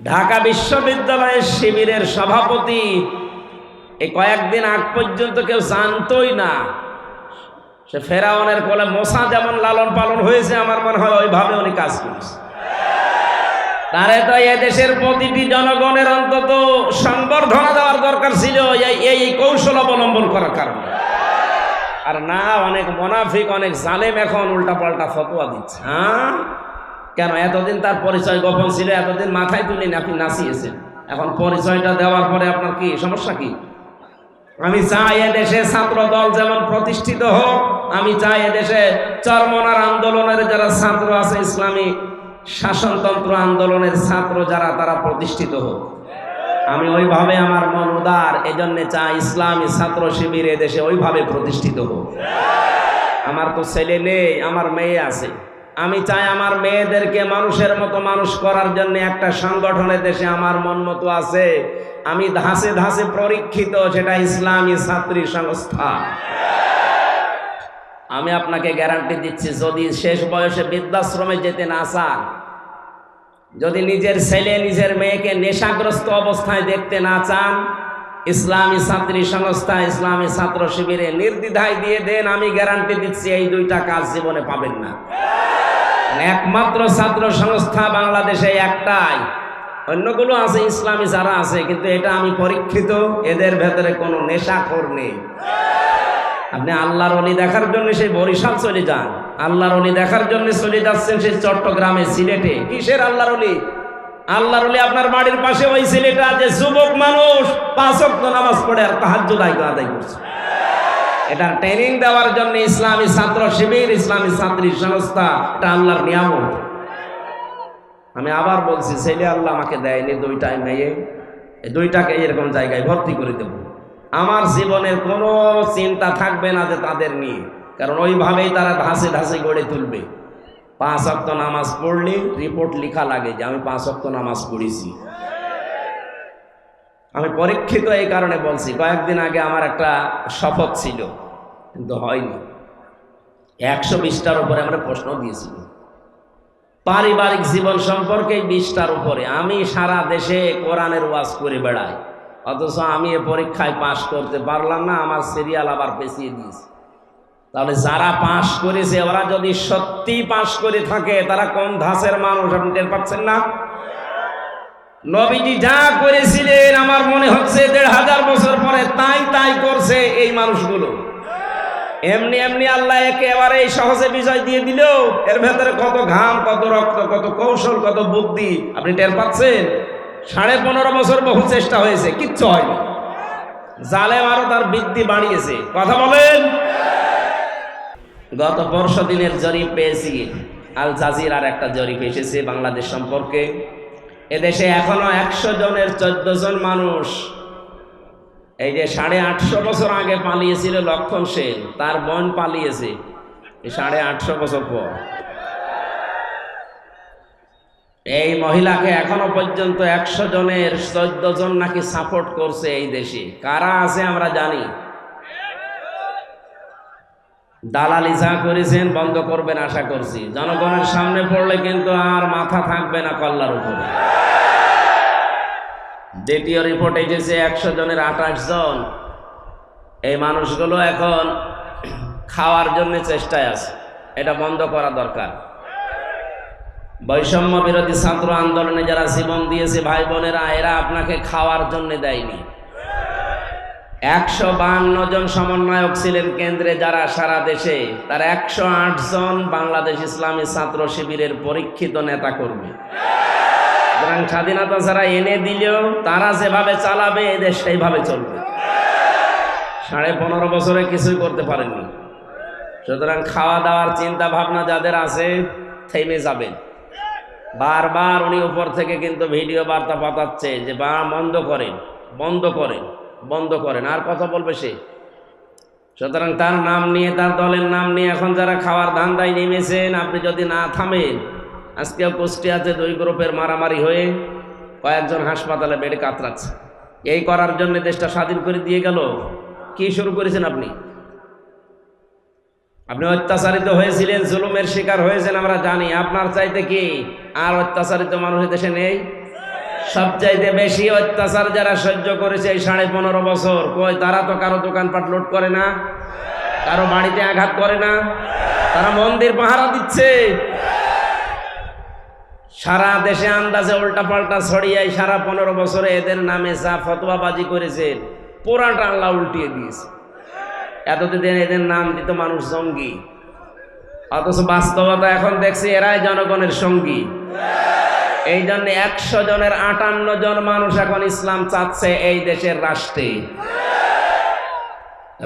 ঢাকা বিশ্ববিদ্যালয়ের শিবিরের সভাপতি এই কয়েকদিন আগ পর্যন্ত কেউ জানতই না। সে ফেরাউনের কোলে মোসা যেমন লালন পালন হয়েছে, আমার মনে হয় ওইভাবে উনি কাজ করেছে। তারে তো এই দেশের প্রতিটি জনগণের অন্তত সংবর্ধনা দেওয়ার দরকার ছিল এই কৌশল অবলম্বন করার কারণে। আর না, অনেক মুনাফিক, অনেক জালেম এখন উল্টাপাল্টা ফতোয়া দিচ্ছে। হ্যাঁ, কেন? এতদিন তার পরিচয় গোপন ছিল, এতদিন মাথায় তুলে আপনি নাচিয়েছেন, এখন পরিচয়টা দেওয়ার পরে আপনার কি সমস্যা? কি আমি চাই এদেশে ছাত্র দল যেমন প্রতিষ্ঠিত হোক, আমি চাই এদেশে চরমনার আন্দোলনের যারা ছাত্র আছে, ইসলামী শাসনতন্ত্র আন্দোলনের ছাত্র যারা, তারা প্রতিষ্ঠিত হোক। আমি ওইভাবে, আমার মন উদার, এজন্য চাই ইসলামী ছাত্র শিবির এদেশে ওইভাবে প্রতিষ্ঠিত হোক। আমার তো ছেলে নেই, আমার মেয়ে আছে। আমি চাই আমার মেয়েদেরকে মানুষের মতো মানুষ করার জন্য একটা সংগঠনের দেশে আমার মন মতো আছে, আমি ধাসে ধাসে পরীক্ষিত, সেটা ইসলামী ছাত্রী সংস্থা। আমি আপনাকে গ্যারান্টি দিচ্ছি, যদি শেষ বয়সে বৃদ্ধাশ্রমে যেতে না চান, যদি নিজের ছেলে নিজের মেয়েকে নেশাগ্রস্ত অবস্থায় দেখতে না চান, ইসলামী ছাত্রী সংস্থা, ইসলামী ছাত্র শিবিরে নির্দ্বিধায় দিয়ে দেন, আমি গ্যারান্টি দিচ্ছি এই দুইটা কাজ জীবনে পাবেন না। একমাত্র ছাত্র সংস্থা বাংলাদেশে একটাই, অন্যগুলো আছে ইসলামী যারা আছে, কিন্তু এটা আমি পরীক্ষিত, এদের ভেতরে কোনো নেশাখোর নেই। আপনি আল্লাহর ওলি দেখার জন্য সেই বরিশাল চলে যান, আল্লাহর ওলি দেখার জন্য চলে যাচ্ছেন সেই চট্টগ্রামে, সিলেটে। কিসের আল্লাহর ওলি? আল্লাহর ওলি আপনার বাড়ির পাশে ওই ছেলেটা যে যুবক মানুষ 5 ওয়াক্ত নামাজ পড়ে আর তাহাজ্জুদ আদায় করছে। এটা ট্রেনিং দেওয়ার জন্য ইসলামী ছাত্র শিবির, ইসলামী ছাত্রী সংস্থা, এটা আল্লাহর নিয়ামত। আমি আবার বলছি, ছেলে আল্লাহ আমাকে দেয়নি, 2টা মেয়ে, এই 2টাকে এরকম জায়গায় ভর্তি করে দেব। আমার জীবনের কোনো চিন্তা থাকবে না যে তাদের নিয়ে, কারণ ওইভাবেই তারা ধাসে ধাসে গড়ে তুলবে। 5 ওয়াক্ত নামাজ পড়লে রিপোর্ট লেখা লাগে যে আমি 5 ওয়াক্ত নামাজ পড়েছি। আমি পরীক্ষিত এই কারণে বলছি, কয়েকদিন আগে আমার একটা শপথ ছিল, কিন্তু হয়নি। 120টার উপরে আমরা প্রশ্ন দিয়েছিল, পারিবারিক জীবন সম্পর্কে 20টার উপরে। আমি সারা দেশে কোরআনের ওয়াজ করে বেড়াই, অথচ আমি এ পরীক্ষায় পাশ করতে পারলাম না, আমার সিরিয়াল আবার পেছিয়ে দিয়েছে। তাহলে যারা পাশ করেছে, ওরা যদি সত্যি পাশ করে থাকে, তারা কোন ধাঁচের মানুষ আপনি টের পাচ্ছেন না? নবীজি যা করেছিলেন, আমার মনে হচ্ছে 1500 বছর পরে তাই করছে এই মানুষগুলো। এমনি এমনি আল্লাহ একেবারে সহজে বিজয় দিয়ে দিল। এর ভেতরে কত ঘাম, কত রক্ত, কত কৌশল, কত বুদ্ধি আপনি টের পাচ্ছেন? 15.5 বছর বহু চেষ্টা হয়েছে, কিচ্ছু হয়নি। জালেম আরো তার বৃদ্ধি বাড়িয়েছে। কথা বলেন। গত পরশু দিনের জরিপ পেয়েছি, আল জাজিরার একটা জরিপ এসেছে বাংলাদেশ সম্পর্কে। এদেশে এখনো 100 জনের 14 জন মানুষ, এই যে 850 বছর আগে পালিয়েছিল লক্ষণ সেন, তার বোন পালিয়েছে 850 বছর পর। এই মহিলাকে এখনো পর্যন্ত 100 জনের 14 জন নাকি সাপোর্ট করছে এই দেশে। কারা আছে আমরা জানি। দালালি যা করেছেন বন্ধ করবেন আশা করছি। জনগণের সামনে পড়লে কিন্তু আর মাথা থাকবে না কল্লার উপরে। দ্বিতীয় রিপোর্ট এসেছে 100 জনের 28 জন। এই মানুষগুলো এখন খাওয়ার জন্য চেষ্টায় আছে, এটা বন্ধ করা দরকার। বৈষম্য বিরোধী ছাত্র আন্দোলনে যারা জীবন দিয়েছে ভাই বোনেরা, এরা আপনাকে খাওয়ার জন্য দেয়নি। 152 জন সমন্বয়ক ছিলেন কেন্দ্রে, যারা সারা দেশে, তার 108 জন বাংলাদেশ ইসলামী ছাত্র শিবিরের পরীক্ষিত নেতা কর্মী। সুতরাং স্বাধীনতা যারা এনে দিলেও তারা যেভাবে চালাবে এদের সেইভাবে চলবে। 15.5 বছরে কিছুই করতে পারেননি। সুতরাং খাওয়া দাওয়ার চিন্তা ভাবনা যাদের আছে, থেমে যাবেন। বারবার উনি উপর থেকে কিন্তু ভিডিও বার্তা পাঠাচ্ছে যে বন্ধ করেন, বন্ধ করেন, বন্ধ করেন, আর কথা বলবে সে। সুতরাং তার নাম নিয়ে, তার দলের নাম নিয়ে এখন যারা খাওয়ার ধান্দায় নেমেছেন, আপনি যদি না থামেন, আজকেও কুষ্টিয়াতে 2 গ্রুপের মারামারি হয়ে কয়েকজন হাসপাতালে বেডে কাতরাচ্ছে। এই করার জন্য দেশটা স্বাধীন করে দিয়ে গেল। কি শুরু করেছেন আপনি? আপনি অত্যাচারিত হয়েছিলেন, জুলুমের শিকার হয়েছেন, আমরা জানি। আপনার চাইতে কি আর অত্যাচারিত মানুষ দেশে নেই? সবচাইতে বেশি অত্যাচার যারা সহ্য করেছে এই 15.5 বছর, কই তারা তো কারো দোকানপাট লুট করে না, কারো বাড়িতে আঘাত করে না, তারা মন্দির পাহারা দিচ্ছে। সারা দেশে আন্দাজে উল্টাপাল্টা ছড়িয়ে সারা 15 বছরে এদের নামে যা ফতোয়াবাজি করেছে পুরাটা আল্লাহ উল্টিয়ে দিয়েছে। এতদিন এদের নাম দিত মানুষ জঙ্গি, অথচ বাস্তবতা এখন দেখছি এরাই জনগণের সঙ্গী। এই জন্য 100 জনের 58 জন মানুষ এখন ইসলাম চাচ্ছে এই দেশের রাষ্ট্রে।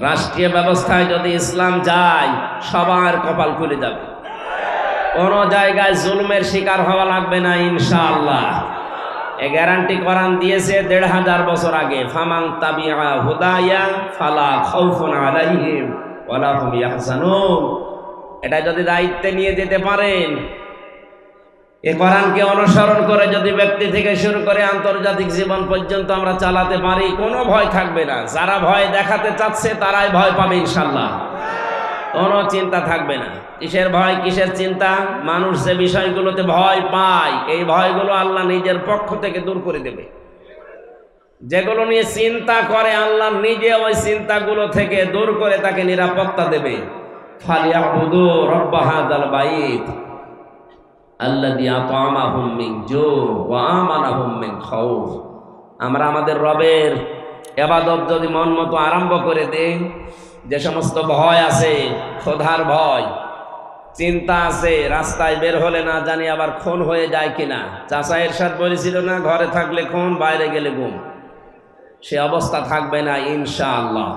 রাষ্ট্রীয় ব্যবস্থায় যদি ইসলাম যায় সবার কপাল খুলে যাবে, কোন জায়গায় জুলুমের শিকার হওয়া লাগবে না ইনশাআল্লাহ। এ গ্যারান্টি কোরআন দিয়েছে 1500 বছর আগে, ফামান তাবিআ হুদায়া ফালা খাউফুন আলাইহিম ওয়ালা হুম ইয়াহজানুন। এটা যদি দায়িত্বে নিয়ে যেতে পারেন, এই কোরআনকে অনুসরণ করে যদি ব্যক্তি থেকে শুরু করে আন্তর্জাতিক জীবন পর্যন্ত আমরা চালাতে পারি, কোনো ভয় থাকবে না। যারা ভয় দেখাতে চাচ্ছে তারাই ভয় পাবে ইনশাআল্লাহ, কোনো চিন্তা থাকবে না। কিসের ভয়, কিসের চিন্তা? মানুষ যে বিষয়গুলোতে ভয় পায় এই ভয়গুলো আল্লাহ নিজের পক্ষ থেকে দূর করে দেবে। যেগুলো নিয়ে চিন্তা করে আল্লাহ নিজে ওই চিন্তাগুলো থেকে দূর করে তাকে নিরাপত্তা দেবে। ফালিয়াবুদু রব্ব হাযাল বাইত আল্লাযী আত'আমাহুম মিন জু' ওয়া আমানাহুম মিন খাউফ। আমরা আমাদের রবের ইবাদত যদি মন মতো আরম্ভ করে দেই, যে সমস্ত ভয় আছে, ক্ষুধার ভয়, চিন্তা আছে, রাস্তায় বের হলে না জানি আবার খুন হয়ে যায় কিনা। চাচা এরশাদ বলেছিল না, ঘরে থাকলে খুন, বাইরে গেলে গুম। সে অবস্থা থাকবে না ইনশাআল্লাহ।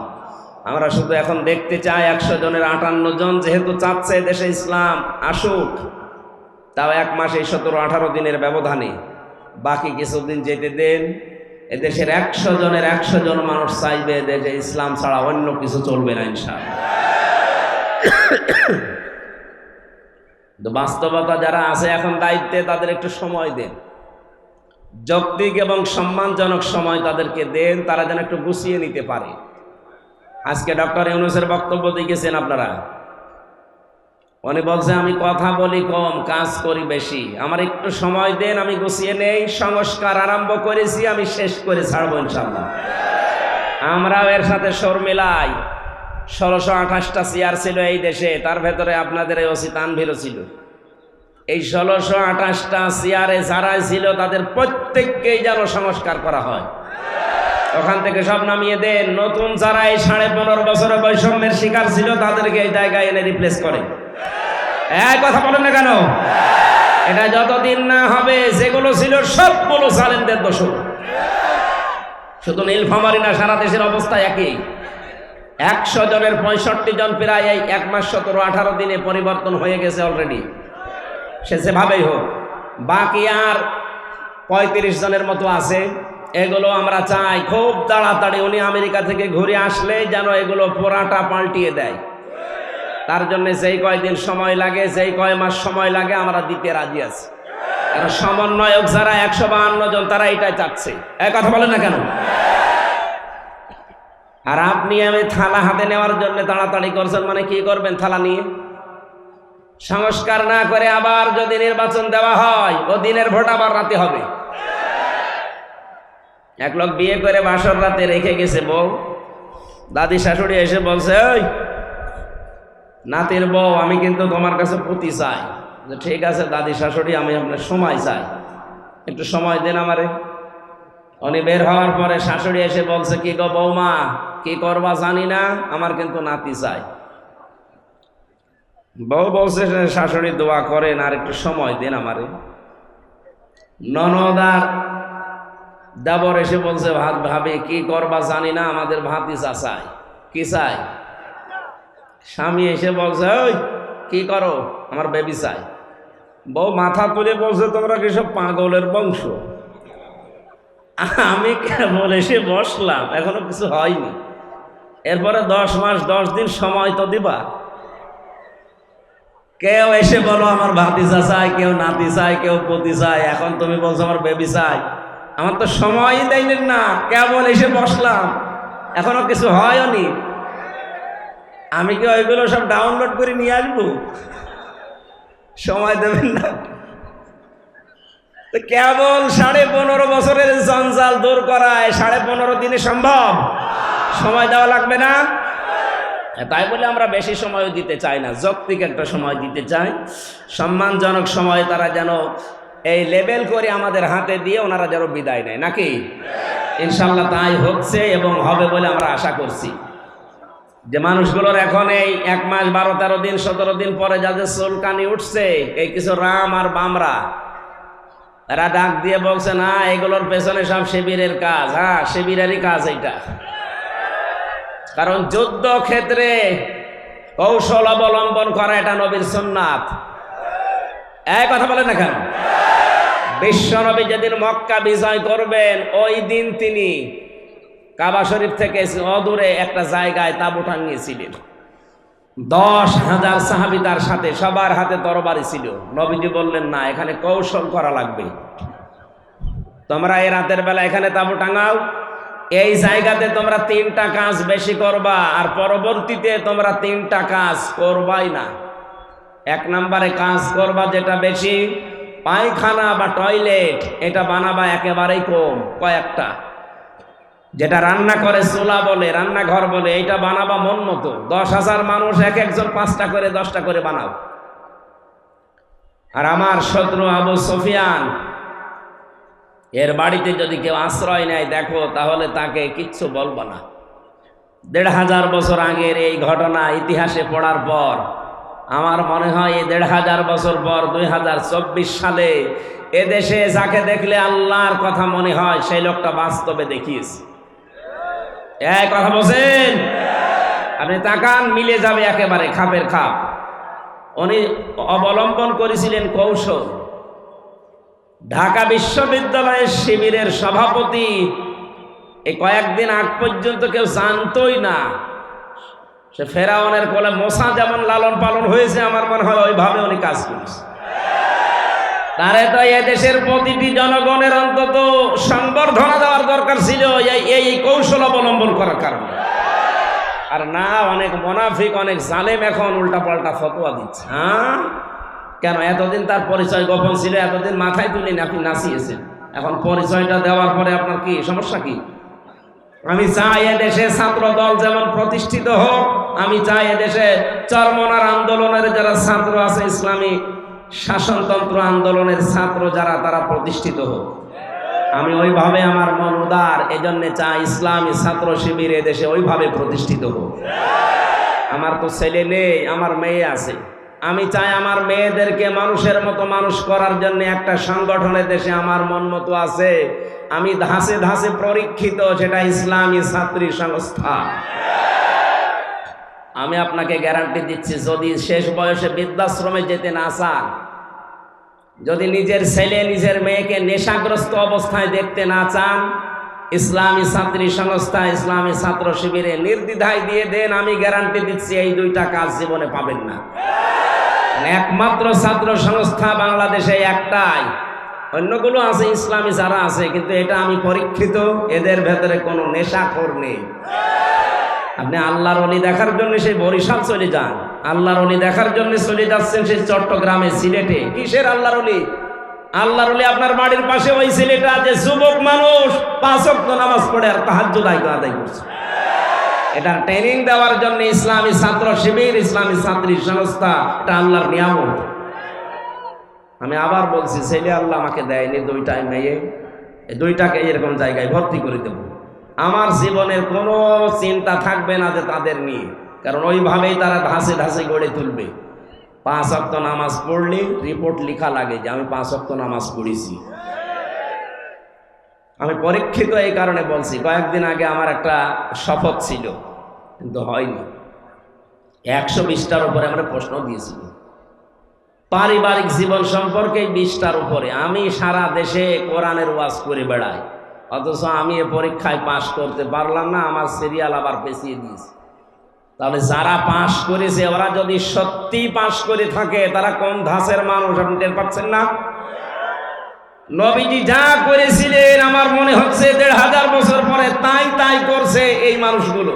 আমরা শুধু এখন দেখতে চাই 100 জনের 58 জন যেহেতু চাচ্ছে দেশে ইসলাম আসুক, তাও 1 মাস এই 17-18 দিনের ব্যবধানে, বাকি কিছুদিন যেতে দেন। এদেশের 100 জনের 100 জন মানুষ চাইবে দেশে ইসলাম ছাড়া অন্য কিছু চলবে না ইনশাআল্লাহ। বাস্তবতা যারা আছে এখন দায়িত্বে, তাদের একটু সময় দেন, যৌক্তিক এবং সম্মানজনক সময় তাদেরকে দেন, তারা যেন একটু গুছিয়ে নিতে পারে। আজকে ডক্টর ইউনূসের বক্তব্য দেখেছেন আপনারা, উনি বলছে আমি কথা বলি কম, কাজ করি বেশি, আমার একটু সময় দেন, আমি গুছিয়ে নেই। সংস্কার আরম্ভ করেছি, আমি শেষ করে ছাড়বো ইনশাআল্লাহ। আমরাও এর সাথে সর মিলাই। 1628টা চেয়ার ছিল এই দেশে, তার ভেতরে আপনাদের এই ওসি তানভীরও ছিল। এই 1628টা চেয়ারে যারা ছিল তাদের প্রত্যেককেই যেন সংস্কার করা হয়, ওখান থেকে সব নামিয়ে দেন। নতুন যারা এই 15.5 বছরের বৈষম্যের শিকার ছিল তাদেরকে এই জায়গায় এনে রিপ্লেস করে। এই কথা বলেন না কেন? এটা যতদিন না হবে যেগুলো ছিল সবগুলো জালেমদের দোষ। শুধু নীলফামারী না, সারা দেশের অবস্থা একই। 100 জনের 65 জন প্রায় এই 1 মাস 17-18 দিনে পরিবর্তন হয়ে গেছে অলরেডি। সে যেভাবেই হোক, বাকি আর 35 জনের মতো আছে। এগুলো আমরা চাই খুব তাড়াতাড়ি উনি আমেরিকা থেকে ঘুরে আসলে যেন এগুলো পুরাটা পাল্টিয়ে দেয়। তার জন্য যেই কয়দিন সময় লাগে, যেই কয় মাস সময় লাগে আমরা দিতে রাজি আছি। কারণ সমন্বয়ক যারা 152 জন তারা এটাই চাচ্ছে। এক কথা বলেন না কেন? আর আপনি আমি থালা হাতে নেওয়ার জন্য তাড়াতাড়ি করছেন, মানে কি করবেন থালা নিয়ে? সংস্কার না করে আবার যদি নির্বাচন দেওয়া হয়, ও দিনের ভোট আবার রাতে হবে। এক লোক বিয়ে করে বাসর রাতে রেখে গেছে বউ, দাদি শাশুড়ি এসে বলছে, ওই নাতির বউ আমি কিন্তু তোমার কাছে পুঁতি চাই। ঠিক আছে দাদি শাশুড়ি, আমি আপনার সময় চাই, একটু সময় দেন আমারে। উনি বের হওয়ার পরে শাশুড়ি এসে বলছে, কি গো বৌমা, কি করবা জানি না, আমার কিন্তু নাতি চাই। বউ বলছে, শাশুড়ি দোয়া করেন আর একটু সময় দেন আমারে। ননদ আর দেবর এসে বলছে, ভাবি কি করবা জানি না, আমাদের ভাতিজা চাই। কি চাই? স্বামী এসে বলছে, ওই কি করো, আমার বেবি চাই। বউ মাথা তুলে বলছে, তোমরা কি সব পাগলের বংশ? আমি কেবল এসে বসলাম, এখনো কিছু হয়নি। এরপরে 10 মাস 10 দিন সময় তো দিবা। কেউ এসে বলো আমার ভাতিজা চাই, কেউ নাতি চাই, কেউ পতি চাই, এখন তুমি বলছো আমার বেবি চাই। আমার তো সময়ই দেয়নি না, কেবল এসে বসলাম, এখনো কিছু হয়নি। আমি কি ওইগুলো সব ডাউনলোড করে নিয়ে আসবো? সময় দেবেন না? তো কেবল 15.5 বছরের জঞ্জাল দূর করায় 15.5 দিনে সম্ভব? সময় দেওয়া লাগবে না? তাই বলে আমরা বেশি সময় দিতে চাই না, যৌক্তিক একটা সময় দিতে চাই, সম্মানজনক সময় তারা যেন এই লেবেল করে আমাদের হাতে দিয়ে ওনারা যেন বিদায় নেয়, নাকি? ইনশাল্লাহ তাই হচ্ছে এবং হবে বলে আমরা আশা করছি। যে মানুষগুলোর এখন এই 1 মাস 12-13 দিন 17 দিন পরে যাদের চুলকানি উঠছে, এই কিছু রাম আর বামরা, এরা ডাক দিয়ে বলছে না এগুলোর পেছনে সব শিবিরের কাজ। হ্যাঁ, শিবিরেরই কাজ এইটা। কারণ যুদ্ধ ক্ষেত্রে কৌশল অবলম্বন করা এটা নবীর সুন্নাত। এই কথা বলেন না কেন? বিশ্বনবী যেদিন মক্কা বিজয় করবেন ওই দিন তিনি কাবা শরীফ থেকে অদূরে একটা জায়গায় তাঁবু টাঙিয়েছিলেন। 10,000 সাহাবী তার সাথে, সবার হাতে তরবারি ছিল। নবীজি বললেন না, এখানে কৌশল করা লাগবে, তোমরা এই রাতের বেলা এখানে তাঁবু টাঙাও, এই জায়গাতে তোমরা 3টা কাজ বেশি করবা আর পরবর্তীতে তোমরা 3টা কাজ করবাই না। 1 নম্বরে কাজ করবা যেটা বেশি, পায়খানা বা টয়লেট এটা বানাবা একেবারেই কম, কয়েকটা। যেটা রান্না করে চুলা বলে, রান্নাঘর বলে, এইটা বানাবা মন মতো। 10,000 মানুষ এক একজন 5টা করে 10টা করে বানাও। আর আমার শত্রু আবু সুফিয়ান এর বাড়িতে যদি কেউ আশ্রয় নেয় দেখো, তাহলে তাকে কিচ্ছু বলবো না। 1,500 বছর আগের এই ঘটনা ইতিহাসে পড়ার পর আমার মনে হয় এই 1,500 বছর পর 2024 সালে এদেশে যাকে দেখলে আল্লাহর কথা মনে হয় সেই লোকটা বাস্তবে দেখিয়েছে। এই কথা বলছেন? আপনি তাকান, মিলে যাবে একেবারে খাপের খাপ। উনি অবলম্বন করেছিলেন কৌশল। ঢাকা বিশ্ববিদ্যালয়ের শিবিরের সভাপতি এই কয়েকদিন আগ পর্যন্ত কেউ জানতই না। সে ফেরাউনের কোলে মোসা যেমন লালন পালন হয়েছে, আমার মনে হয় ওইভাবে উনি কাজ করেছে। তারে তো এদেশের প্রতিটি জনগণের অন্তত সংবর্ধনা দেওয়ার দরকার ছিল এই কৌশল অবলম্বন করার কারণে। আর না, অনেক মুনাফিক, অনেক জালেম এখন উল্টাপাল্টা ফতোয়া দিচ্ছে। হ্যাঁ, কেন? এতদিন তার পরিচয় গোপন ছিল, এতদিন মাথায় তুলে আপনি নাচিয়েছেন, এখন পরিচয়টা দেওয়ার পরে আপনার কি সমস্যা? কি আমি চাই এদেশে ছাত্র দল যেমন প্রতিষ্ঠিত হোক, আমি চাই এদেশে চরমনার আন্দোলনের যারা ছাত্র আছে, ইসলামী শাসনতন্ত্র আন্দোলনের ছাত্র যারা, তারা প্রতিষ্ঠিত হোক। আমি ওইভাবে আমার মন উদার, এজন্য চাই ইসলামী ছাত্র শিবির এদেশে ওইভাবে প্রতিষ্ঠিত হোক। আমার তো ছেলে নেই, আমার মেয়ে আছে। আমি চাই আমার মেয়েদেরকে মানুষের মতো মানুষ করার জন্য একটা সংগঠনের দেশে আমার মন মতো আছে, আমি ধাসে ধাসে পরীক্ষিত, সেটা ইসলামী ছাত্রী সংস্থা। আমি আপনাকে গ্যারান্টি দিচ্ছি, যদি শেষ বয়সে বৃদ্ধাশ্রমে যেতে না চান, যদি নিজের ছেলে নিজের মেয়েকে নেশাগ্রস্ত অবস্থায় দেখতে না চান, ইসলামী ছাত্রী সংস্থা, ইসলামী ছাত্র শিবিরে নির্দ্বিধায় দিয়ে দেন, আমি গ্যারান্টি দিচ্ছি এই 2টা কাজ জীবনে পাবেন না। একমাত্র ছাত্র সংস্থা বাংলাদেশে একটাই, অন্যগুলো আছে ইসলামী যারা আছে, কিন্তু এটা আমি পরীক্ষিত, এদের ভেতরে কোনো নেশাখোর নেই। আপনি আল্লাহর ওলি দেখার জন্য সেই বরিশাল চলে যান, আল্লাহর ওলি দেখার জন্য চলে যাচ্ছেন সেই চট্টগ্রামে, সিলেটে। কিসের আল্লাহর ওলি? আল্লাহর ওলি আপনার বাড়ির পাশে ওই ছেলেটা যে যুবক মানুষ 5 ওয়াক্ত নামাজ পড়ে আর তাহাজ্জুদ আদায় করছে। এটা ট্রেনিং দেওয়ার জন্য ইসলামী ছাত্র শিবির, ইসলামী ছাত্রী সংস্থা, এটা আল্লাহর নিয়ামত। আমি আবার বলছি, ছেলে আল্লাহ আমাকে দেয়নি, 2টা মেয়ে, এই 2টাকে এরকম জায়গায় ভর্তি করে দেব। আমার জীবনের কোনো চিন্তা থাকবে না যে তাদের নিয়ে, কারণ ওইভাবেই তারা ধাসে ধাসে গড়ে তুলবে। 5 ওয়াক্ত নামাজ পড়লে রিপোর্ট লেখা লাগে যে আমি 5 ওয়াক্ত নামাজ পড়েছি। আমি পরীক্ষিত এই কারণে বলছি, কয়েকদিন আগে আমার একটা শপথ ছিল, কিন্তু হয়নি। 120টার উপরে আমরা প্রশ্ন দিয়েছি, পারিবারিক জীবন সম্পর্কে 20টার উপরে। আমি সারা দেশে কোরআনের ওয়াজ করে বেড়াই, অথচ আমি এ পরীক্ষায় পাশ করতে পারলাম না, আমার সিরিয়াল আবার পেছিয়ে দিয়েছে। তাহলে যারা পাশ করেছে ওরা যদি সত্যি পাশ করে থাকে, তারা কোন ধাঁচের মানুষ আপনি টের পাচ্ছেন না? নবীজি যা করেছিলেন আমার মনে হচ্ছে 1,500 বছর পরে তাই করছে এই মানুষগুলো।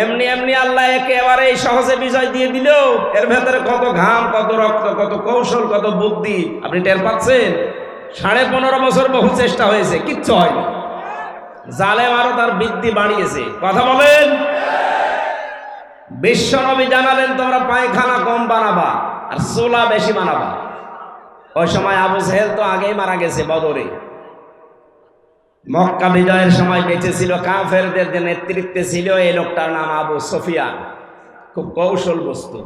এমনি এমনি আল্লাহ একেবারে সহজে বিজয় দিয়ে দিল। এর ভেতরে কত ঘাম, কত রক্ত, কত কৌশল, কত বুদ্ধি আপনি টের পাচ্ছেন? 15.5 বছর বহু চেষ্টা হয়েছে, কিচ্ছু হয়নি। জালেম আরো তার বৃদ্ধি বাড়িয়েছে। কথা বলেন। বিশ্বনবী জানালেন তোমরা পায়খানা কম বানাবা আর চুলা বেশি বানাবা। ওই সময় আবু জেহেল তো আগেই মারা গেছে বদরে। মক্কা বিজয়ের সময় বেঁচে ছিল, কাফেরদের যে নেতৃত্বে ছিল এই লোকটার নাম আবু সুফিয়ান। খুব কৌশল বস্তু।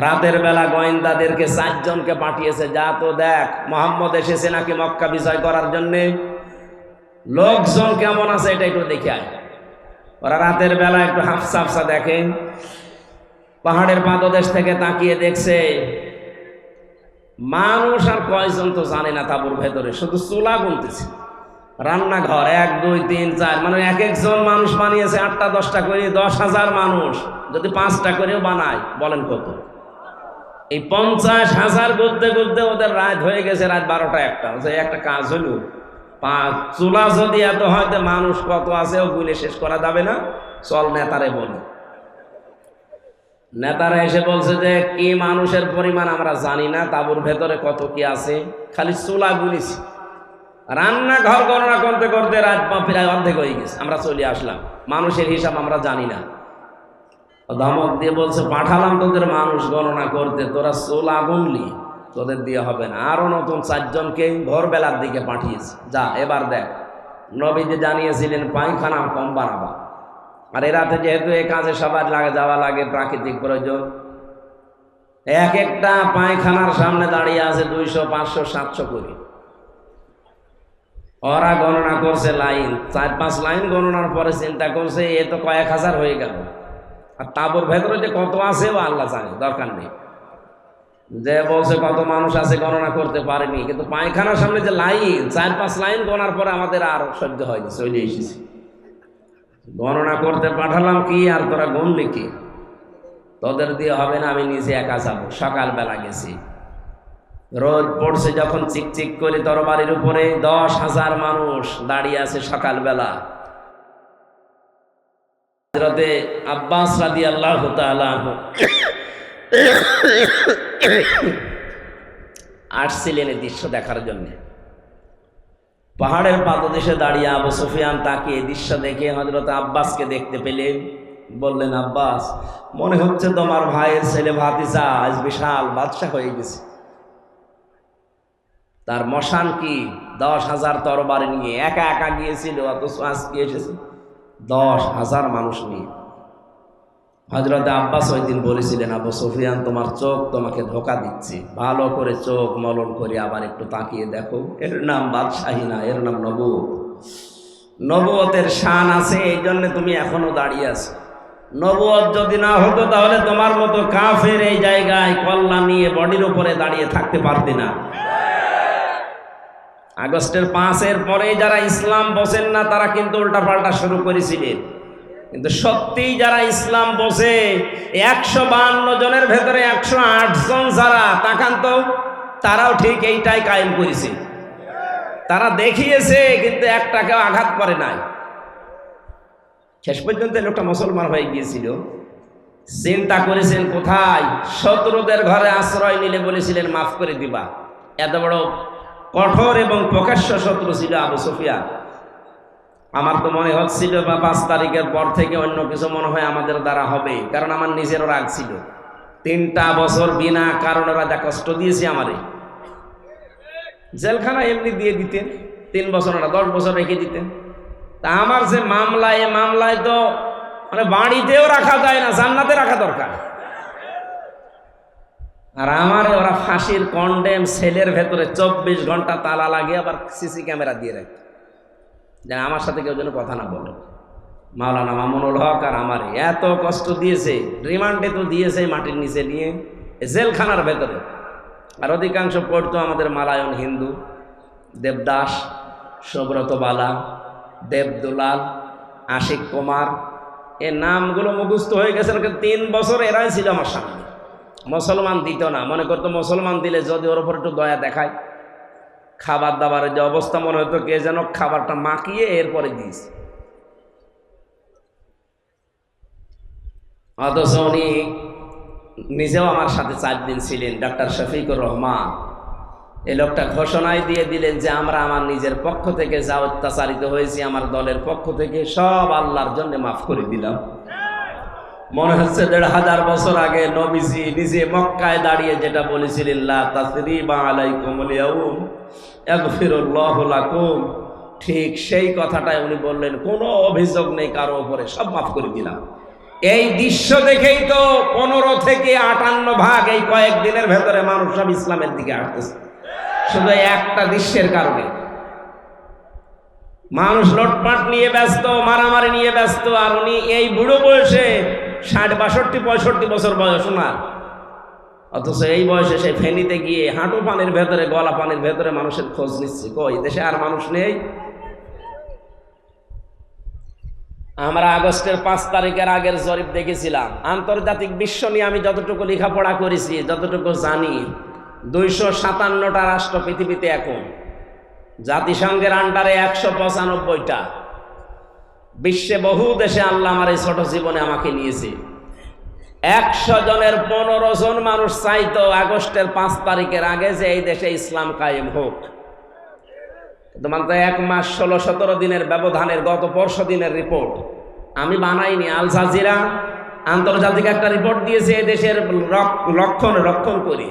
রাতের বেলা গোয়েন্দাদেরকে 4 জনকে পাঠিয়েছে, যা তো দেখ মোহাম্মদ এসেছে নাকি মক্কা বিজয় করার জন্যে, লোকজন কেমন আছে এটা একটু দেখে আয়। ওরা রাতের বেলা একটু হাফসা হাফসা দেখে, পাহাড়ের পাদদেশ থেকে তাকিয়ে দেখছে মানুষ আর কয়জন তো জানে না তাঁবুর ভেতরে, শুধু চুলা গুনতেছে। রান্নাঘর 1 2 3 4, মানে এক একজন মানুষ বানিয়েছে 8টা 10টা করে। 10,000 মানুষ যদি 5টা করেও বানায়, বলেন কত? এই 50,000 গুলতে গুলতে ওদের রাত হয়ে গেছে, রাত 12টা 1টা। একটা কাজ হলো, 5 চুলা যদি এত হয়তো মানুষ কত আছে ও গুলে শেষ করা যাবে না, চল নেতারে বলি। নেতারা এসে বলছে যে কি মানুষের পরিমাণ আমরা জানি না, তাঁবুর ভেতরে কত কি আছে, খালি চুলা গুলিছি। রান্নাঘর গণনা করতে করতে রাত প্রায় অর্ধেক হয়ে গেছে, আমরা চলে আসলাম। মানুষের হিসাব আমরা জানি না। ধমক দিয়ে বলছে পাঠালাম তোদের মানুষ গণনা করতে, তোরা চুলা গুনলি, তোদের দিয়ে হবে না। আরো নতুন 4 জনকে ভোরবেলার দিকে পাঠিয়েছে, যা এবার দেখ। নবীজি জানিয়েছিলেন পায়খানা কম বানাবা। আর এ রাতে যেহেতু এই কাজে সবার যাওয়া লাগে, প্রাকৃতিক প্রয়োজন, এক একটা পায়খানার সামনে দাঁড়িয়ে আছে 200 500 700 করে। ওরা গণনা করছে লাইন, 4-5 লাইন গণনার পরে চিন্তা করছে এ তো কয়েক হাজার হয়ে গেল। আর তাঁবুর ভেতরে যে কত আছে ও আল্লাহ জানে, দরকার নেই। যে বলছে কত মানুষ আছে গণনা করতে পারেনি, কিন্তু পায়খানার সামনে যে লাইন, 4-5 লাইন গণার পরে আমাদের আর সহ্য হয়নি, চলে এসেছি। গণনা করতে পাঠালাম কি আর তোরা গুনলি কি? তোদের দিয়ে হবে না, আমি নিজে একা যাবো। সকালবেলা গেছি, রোদ পড়ছে যখন, চিকচিক করে তরবারির উপরে 10,000 মানুষ দাঁড়িয়ে আছে সকালবেলা। হযরতে আব্বাস রাদিয়াল্লাহু তাআলা আসছিলেন এই দৃশ্য দেখার জন্য। পাহাড়ের পাদদেশে দাঁড়িয়ে আবু সুফিয়ান তাকিয়ে দৃশ্য দেখে হযরত আব্বাসকে দেখতে পেলেন। বললেন, আব্বাস, মনে হচ্ছে তোমার ভাইয়ের ছেলে ভাতিজা আজ বিশাল বাদশা হয়ে গেছে। তার মশান কি 10,000 তরবারি নিয়ে একা একা গিয়েছিল, অথচ আজকে এসেছে 10,000 মানুষ নিয়ে। হযরত আব্বাস ওই দিন বলেছিলেন, আবু সুফিয়ান তোমার চোখ তোমাকে ধোকা দিচ্ছে, ভালো করে চোখ মলন করে আবার একটু তাকিয়ে দেখো, এর নাম বাদশাহী না, এর নাম নবুয়ত। নবুয়তের শান আছে, এই জন্য তুমি এখনো দাঁড়িয়ে আছো। নবুয়ত যদি না হতো তাহলে তোমার মতো কাফের এই জায়গায় কল্লা নিয়ে বডির উপরে দাঁড়িয়ে থাকতে পারতে না। আগস্টের 5-এর পরে যারা ইসলাম বোঝেন না তারা কিন্তু উল্টাপাল্টা শুরু করেছিলেন, কিন্তু সত্যিই যারা ইসলাম বোঝে 152 জনের ভেতরে 108 জন যারা, তাকান তো, তারাও ঠিক এইটাই কায়েম করেছে। তারা দেখিয়েছে কিন্তু একটাকেও আঘাত করে নাই। শেষ পর্যন্ত লোকটা মুসলমান হয়ে গিয়েছিল। চিন্তা করেছেন কোথায়? শত্রুদের ঘরে আশ্রয় নিলে বলেছিলেন মাফ করে দিবা। এত বড় কঠোর এবং প্রকাশ্য শত্রু ছিল আবু সুফিয়ান। আমার তো মনে হচ্ছিল 5 তারিখের পর থেকে অন্য কিছু মনে হয় আমাদের দ্বারা হবে, কারণ আমার নিজেরও রাগ ছিল। 3টা বছর বিনা কারণে ওরা যা কষ্ট দিয়েছে আমারে, জেলখানা এমনি দিয়ে দিতেন, 3 বছর না 10 বছর রেখে দিতেন। তা আমার যে মামলা, এ মামলায় তো মানে বাড়িতেও রাখা যায় না, জান্নাতে রাখা দরকার। আর আমার ওরা ফাঁসির কন্ডেম সেলের ভেতরে 24 ঘন্টা তালা লাগিয়ে আবার সিসি ক্যামেরা দিয়ে রাখে, যেন আমার সাথে কেউ যেন কথা না বলে। মাওলানা মামুনুল হক আর আমার এত কষ্ট দিয়েছে, রিমান্ডে তো দিয়েছে মাটির নিচে নিয়ে, জেলখানার ভেতরে। আর অধিকাংশ পড়তো আমাদের মালায়ন হিন্দু, দেবদাস, সুব্রত বালা, দেবদুলাল, আশিক কুমার, এ নামগুলো মুখস্থ হয়ে গেছে। 3 বছর এরাই ছিল আমার সামনে। মুসলমান দিত না, মনে করতো মুসলমান দিলে যদি ওর উপর একটু দয়া দেখায়, খাবার দাবারের যে অবস্থা মনে হতো কে যেন খাবারটা মাখিয়ে এরপরে দিয়েছে। অথচ উনি নিজেও আমার সাথে 4 দিন ছিলেন, ডাক্তার শফিকুর রহমান। এই লোকটা ঘোষণায় দিয়ে দিলেন যে আমরা আমার নিজের পক্ষ থেকে যা অত্যাচারিত হয়েছি আমার দলের পক্ষ থেকে সব আল্লাহর জন্য মাফ করে দিলাম। মনে হচ্ছে ১৫০০ বছর আগে নবীজি নিজে মক্কায় দাঁড়িয়ে যেটা বলেছিলেন, লা তাসরিবা আলাইকুমুল ইয়াউম ইয়াগফিরুল্লাহু লাকুম, ঠিক সেই কথাটাই উনি বললেন, কোনো অভিযোগ নেই কারো উপরে, সব মাফ করে দিলাম। এই দৃশ্য দেখেই তো ১৫ থেকে ৫৮ ভাগ এই কয়েকদিনের ভেতরে মানুষ সব ইসলামের দিকে আসতেছে, শুধু একটা দৃশ্যের কারণে। মানুষ লটপাট নিয়ে ব্যস্ত, মারামারি নিয়ে ব্যস্ত, আর উনি এই বুড়ো বয়সে ৬০, ৬২, ৬৫ বছর বয়স ওনার, অথচ এই বয়সে সে ফেনীতে গিয়ে হাঁটু পানির ভেতরে, গলা পানির ভেতরে মানুষের খোঁজ নিচ্ছে। কই দেশে আর মানুষ নেই? আমরা আগস্টের ৫ তারিখের আগের জরিপ দেখেছিলাম। আন্তর্জাতিক বিশ্ব নিয়ে আমি যতটুকু লেখাপড়া করেছি, যতটুকু জানি, ২৫৭টা রাষ্ট্র পৃথিবীতে এখন, জাতিসংঘের আন্ডারে ১৯৫টা। বিশ্বে বহু দেশে আল্লাহ আমার এই ছোট জীবনে আমাকে নিয়েছে। ১০০ জনের ১৫ জন মানুষ চাইতো আগস্টের ৫ তারিখের আগে যে এই দেশে ইসলাম কায়েম হোক। তোমার তো ১ মাস ১৬-১৭ দিনের ব্যবধানের গত পরশু দিনের রিপোর্ট আমি বানাইনি, আল জাজিরা আন্তর্জাতিক একটা রিপোর্ট দিয়েছে এই দেশের রক্ষণ করে,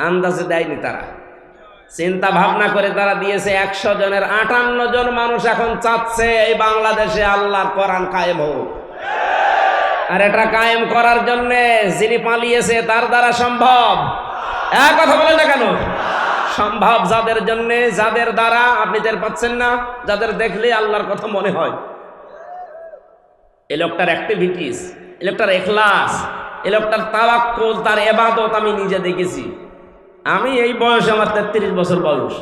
আন্দাজে দেয়নি তারা, চিন্তা ভাবনা করে তারা দিয়েছে। ১০০ জনের ৫৮ জন মানুষ এখন চাচ্ছে এই বাংলাদেশে আল্লাহর কোরআন কায়েম হোক। আর এটা কায়েম করার জন্য যিনি পালিয়েছে তার দ্বারা সম্ভব। এক কথা বলেন না কেন? সম্ভব যাদের জন্য, যাদের দ্বারা আপনি টের পাচ্ছেন না, যাদের দেখলে আল্লাহর কথা মনে হয়। এই লোকটার অ্যাক্টিভিটিস, এই লোকটার ইখলাস, এই লোকটার তাওয়াক্কুল, তার ইবাদত আমি নিজে দেখেছি। আমি এই বয়সে, আমার ৩৩ বছর বয়স,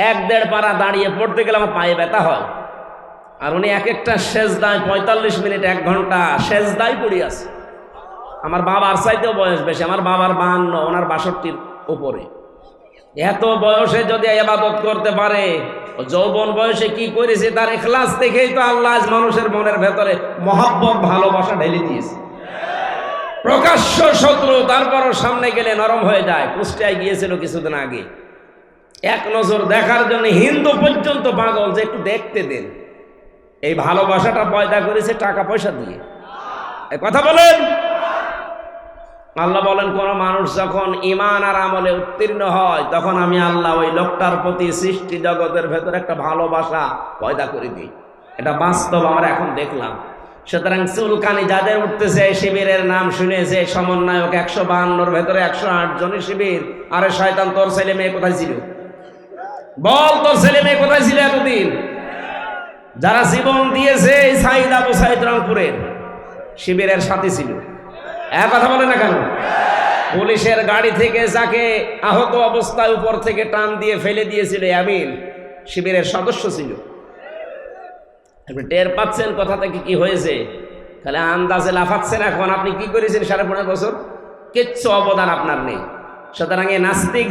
১-১.৫ পারা দাঁড়িয়ে পড়তে গেলে আমার পায়ে ব্যথা হয়। আর উনি এক একটা সেজদায় ৪৫ মিনিট, ১ ঘন্টা সেজদায় পড়ে আছে। আমার বাবার চাইতেও বয়স বেশি, আমার বাবার ৫২, ওনার ৬২-র উপরে। এত বয়সে যদি ইবাদত করতে পারে, যৌবন বয়সে কি করেছে তার ইখলাস দেখেই তো আল্লাহ মানুষের মনের ভেতরে মহব্বত, ভালোবাসা ঢেলে দিয়েছে। প্রকাশ্য শত্রু, তারপরও সামনে গেলে নরম হয়ে যায়। কুষ্টিয়ায় গিয়েছিল কিছুদিন আগে, এক নজর দেখার জন্য হিন্দু পর্যন্ত পাগল যে একটু দেখতে দেন। এই ভালোবাসাটা পয়দা করেছে টাকা পয়সা দিয়ে। এই কথা বলেন। আল্লাহ বলেন, কোন মানুষ যখন ঈমান আর আমলে উত্তীর্ণ হয়, তখন আমি আল্লাহ ওই লোকটার প্রতি সৃষ্টি জগতের ভেতরে একটা ভালোবাসা পয়দা করে দিই। এটা বাস্তব, আমরা এখন দেখলাম। সুতরাং চুলকানি যাদের উঠতেছে, শিবিরের নাম শুনেছে, সমন্বয়ক ১৫২-র ভেতরে ১০৮ জনের শিবির। আরে শয়তান, তোর ছেলে মেয়ে কোথায় ছিল? বল, তোর ছেলে মেয়ে কোথায় ছিল এতদিন? যারা জীবন দিয়েছে এই সাইদ আবু সাইদ রংপুরের শিবিরের সাথে ছিল। এক কথা বলে না কেন? পুলিশের গাড়ি থেকে যাকে আহত অবস্থায় উপর থেকে টান দিয়ে ফেলে দিয়েছিল, আমিন শিবিরের সদস্য ছিল। আপনি টের পাচ্ছেন কথা থেকে কি হয়েছে? খালি আন্দাজে লাফাচ্ছেন। এখন আপনি কি করেছেন ১৫.৫ বছর? কিচ্ছু অবদান আপনার নেই। সুতরাং এই নাস্তিক